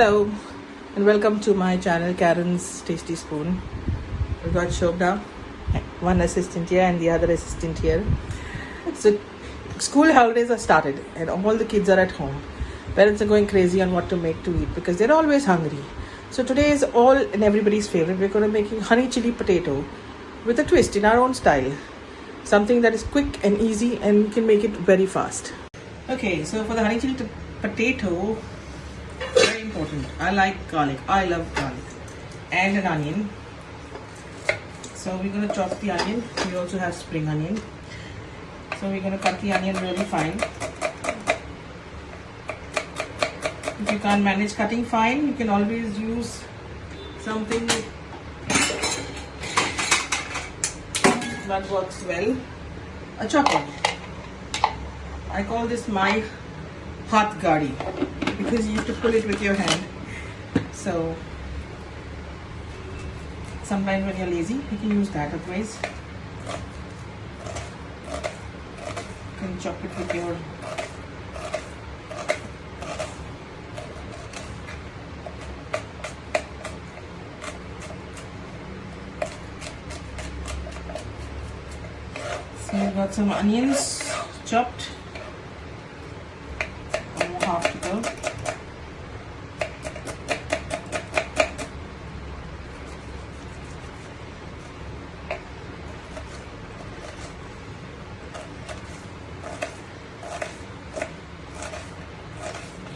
Hello and welcome to my channel Karen's Tasty Spoon. We've got Shobna, one assistant here and the other assistant here. So school holidays are started and all the kids are at home. Parents are going crazy on what to make to eat because they're always hungry. So today is all and everybody's favorite. We're going to be making honey chili potato with a twist in our own style. Something that is quick and easy and you can make it very fast. Okay, so for the honey chili potato, very important, I like garlic. I love garlic and an onion. So we're going to chop the onion. We also have spring onion. So we're going to cut the onion really fine. If you can't manage cutting fine, you can always use something that works well. A chopper. I call this my hath gadi because you have to pull it with your hand. So sometimes when you're lazy, you can use that. Otherwise, you can chop it with your So I've got some onions chopped, almost half to go.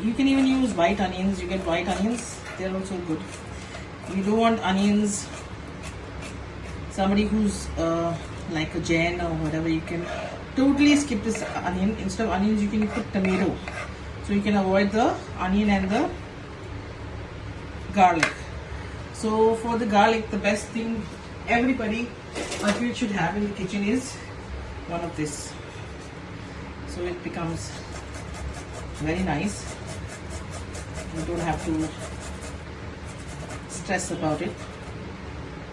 You can even use white onions. You get white onions, they're also good. You don't want onions, somebody who's like a Jain or whatever, you can totally skip this onion. Instead of onions, you can put tomato. So you can avoid the onion and the garlic. So for the garlic, the best thing everybody should have in the kitchen is one of this. So it becomes very nice. You don't have to stress about it.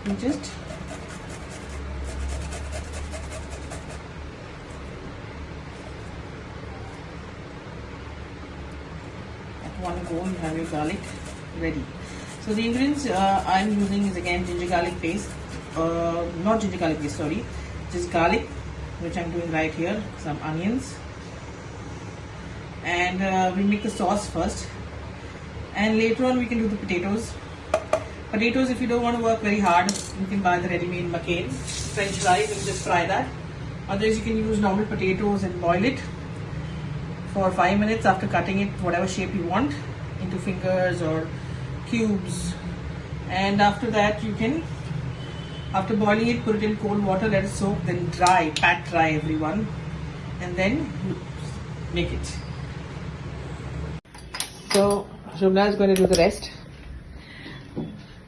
You just one go, you have your garlic ready. So the ingredients I'm using is again ginger garlic paste, not ginger garlic paste, sorry, just garlic, which I'm doing right here, some onions, and we make the sauce first, and later on we can do the potatoes. Potatoes, if you don't want to work very hard, you can buy the ready-made McCain French fries and just fry that. Otherwise, you can use normal potatoes and boil it for 5 minutes after cutting it whatever shape you want into fingers or cubes, and after that you can, after boiling it, put it in cold water, let it soak, then dry, pat dry everyone, and then make it. So Shobna is going to do the rest.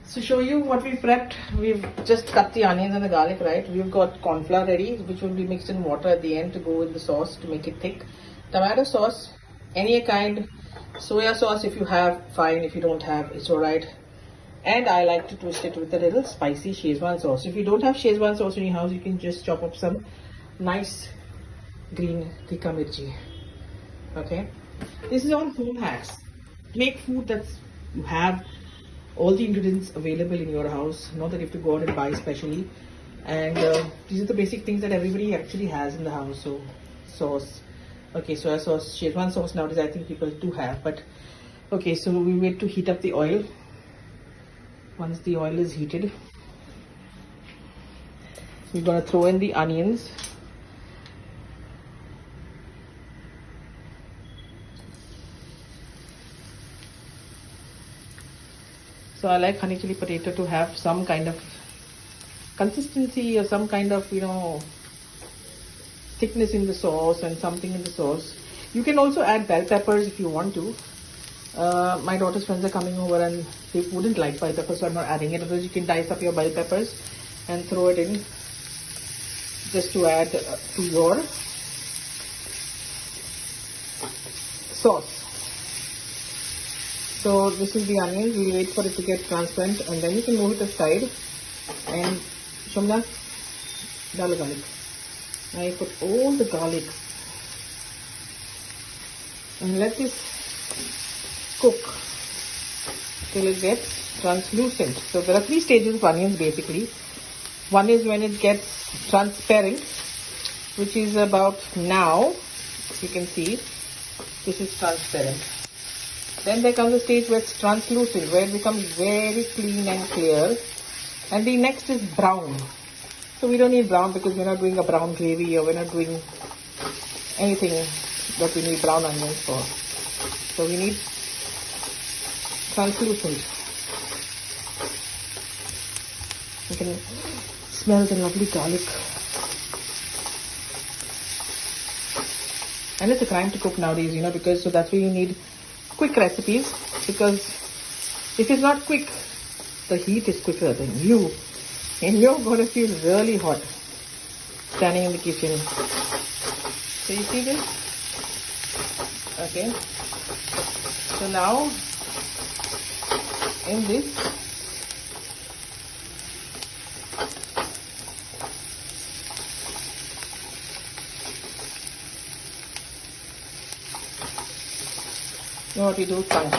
So show you what we prepped. We've just cut the onions and the garlic, right? We've got corn flour ready, which will be mixed in water at the end to go with the sauce to make it thick. Tomato sauce, any kind. Soya sauce if you have, fine. If you don't have, it's alright. And I like to twist it with a little spicy Szechuan sauce. If you don't have Szechuan sauce in your house, you can just chop up some nice green tikka mirchi. Okay, this is all home hacks. Make food that you have all the ingredients available in your house, not that you have to go out and buy specially. And these are the basic things that everybody actually has in the house. So sauce, okay, soya sauce, Szechuan sauce nowadays I think people do have, but okay, so we wait to heat up the oil. Once the oil is heated, we're going to throw in the onions. So I like honey chili potato to have some kind of consistency or some kind of, thickness in the sauce and something in the sauce. You can also add bell peppers if you want to. My daughter's friends are coming over and they wouldn't like bell peppers, so I'm not adding it. Otherwise, you can dice up your bell peppers and throw it in just to add to your sauce. So this is the onions. We'll wait for it to get transparent and then you can move it aside. And Shobna, dal garlic. I put all the garlic and let this cook till it gets translucent. So there are 3 stages of onions basically. One is when it gets transparent, which is about now. You can see this is transparent. Then there comes a stage where it's translucent, where it becomes very clean and clear. And the next is brown. So we don't need brown because we're not doing a brown gravy, or we're not doing anything that we need brown onions for. So we need translucent. You can smell the lovely garlic. And it's a crime to cook nowadays, because so that's why you need quick recipes, because if it's not quick, the heat is quicker than you, and you're going to feel really hot standing in the kitchen. So you see this? Okay. So now in this, you know what we do? Tongue.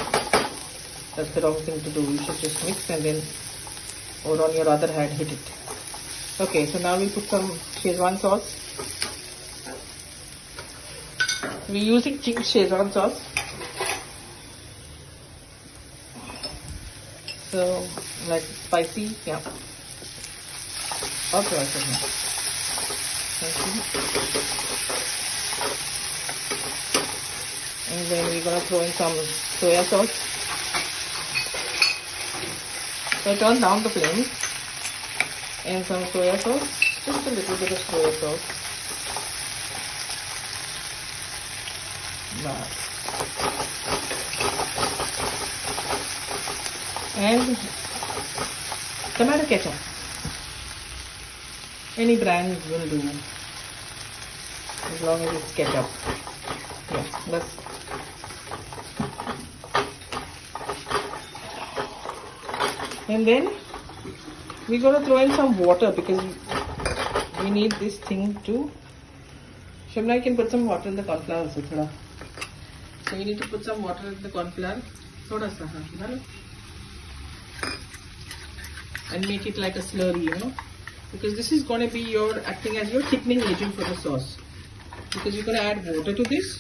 That's the wrong thing to do. You should just mix and then, or on your other hand, hit it. Okay, so now we'll put some Szechuan sauce. We're using chinged Szechuan sauce. So, like spicy, yeah. Okay. Thank you. And then we're going to throw in some soya sauce. So I turn down the flame and some soya sauce, just a little bit of soya sauce. And tomato ketchup. Any brand will do, as long as it's ketchup. Yeah, that's. And then we're going to throw in some water because we need this thing to. Shimla, you can put some water in the corn flour also. Thoda. So you need to put some water in the corn flour. Thoda sa, and make it like a slurry, because this is going to be acting as your thickening agent for the sauce. Because you're going to add water to this.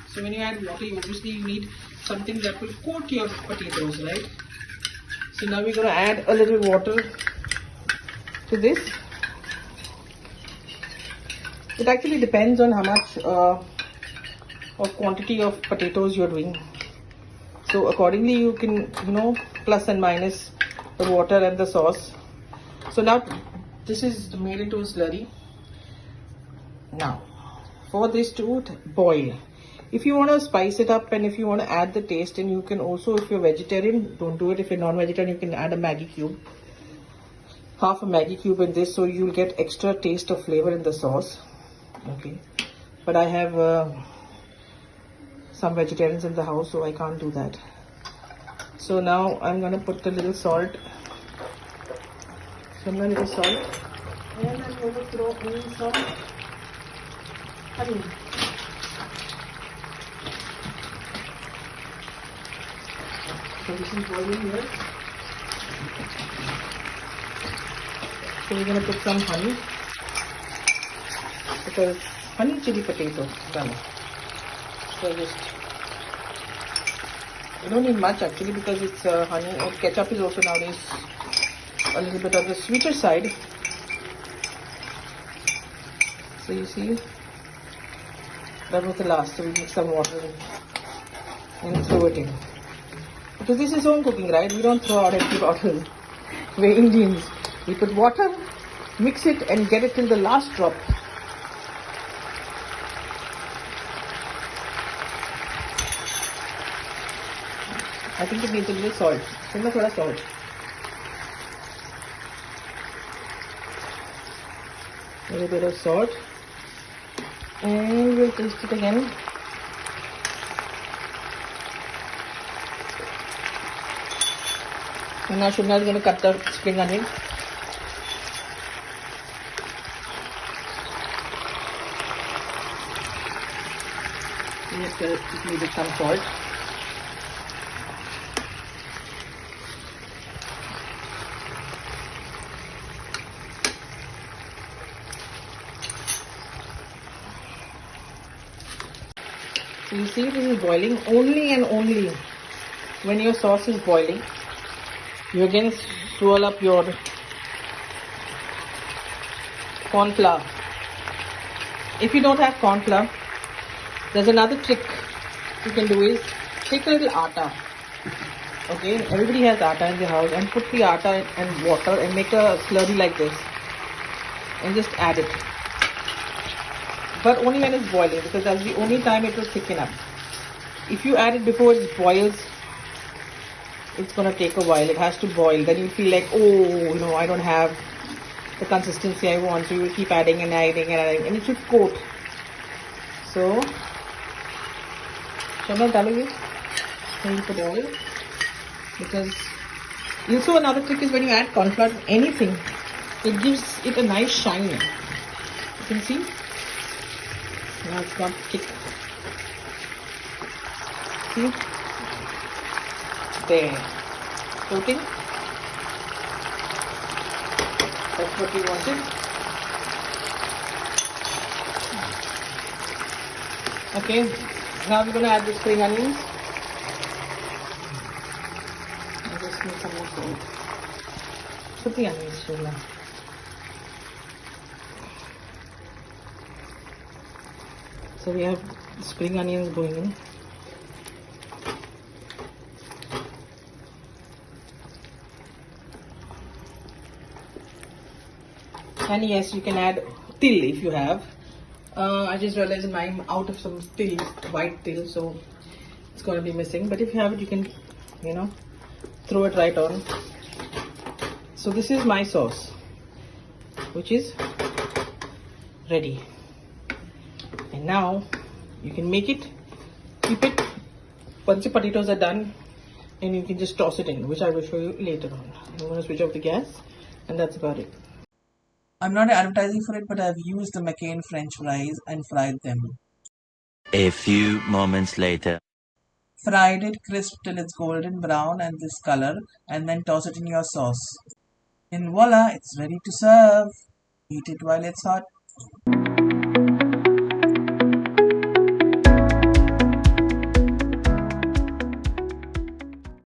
So when you add water, obviously you need something that will coat your potatoes, right? So now we're going to add a little water to this. It actually depends on how much of quantity of potatoes you're doing. So accordingly you can, plus and minus the water and the sauce. So now this is made into a slurry. Now for this to boil, if you want to spice it up and if you want to add the taste, and you can also, if you're vegetarian, don't do it. If you're non-vegetarian, you can add a Maggi cube, half a Maggi cube in this, so you'll get extra taste of flavor in the sauce. Okay, but I have some vegetarians in the house, so I can't do that. So now I'm going to put a little salt, and I'm going to throw in some honey. So this is boiling here. So we're going to put some honey, because honey chili potato done. So just, you don't need much actually, because it's honey, or ketchup is also nowadays a little bit on the sweeter side. So you see, that was the last. So we mix some water and throw it in. Because this is home cooking, right? We don't throw out empty bottles. We're Indians. We put water, mix it, and get it till the last drop. I think it needs a little salt. A little salt. A little bit of salt. And we'll taste it again. And now Shubhna is going to cut the spring onion. Let's give it some salt. So you see this is boiling. Only and only when your sauce is boiling, you again swirl up your corn flour. If you don't have corn flour, there's another trick you can do is take a little atta. Okay, everybody has atta in their house, and put the atta and water and make a slurry like this and just add it. But only when it's boiling, because that's the only time it will thicken up. If you add it before it boils, it's gonna take a while. It has to boil. Then you feel like, oh, I don't have the consistency I want. So you will keep adding and adding and adding, and it should coat. So, Shamla, daloge? Then you put oil. Because also another trick is when you add corn flour to anything, it gives it a nice shine. You can see. Now it's not thick. See? There. Coating. That's what we wanted. Okay. Now we're going to add the spring onions. I just need some more salt. Put the onions, Shula. So we have spring onions going in. And yes, you can add till if you have. I just realized I'm out of some till, white till, so it's going to be missing. But if you have it, you can, throw it right on. So this is my sauce, which is ready. And now you can make it, keep it once the potatoes are done, and you can just toss it in, which I will show you later on. I'm going to switch off the gas, and that's about it. I'm not advertising for it, but I've used the McCain French fries and fried them. A few moments later. Fried it crisp till it's golden brown and this color, and then toss it in your sauce. And voila, it's ready to serve. Eat it while it's hot.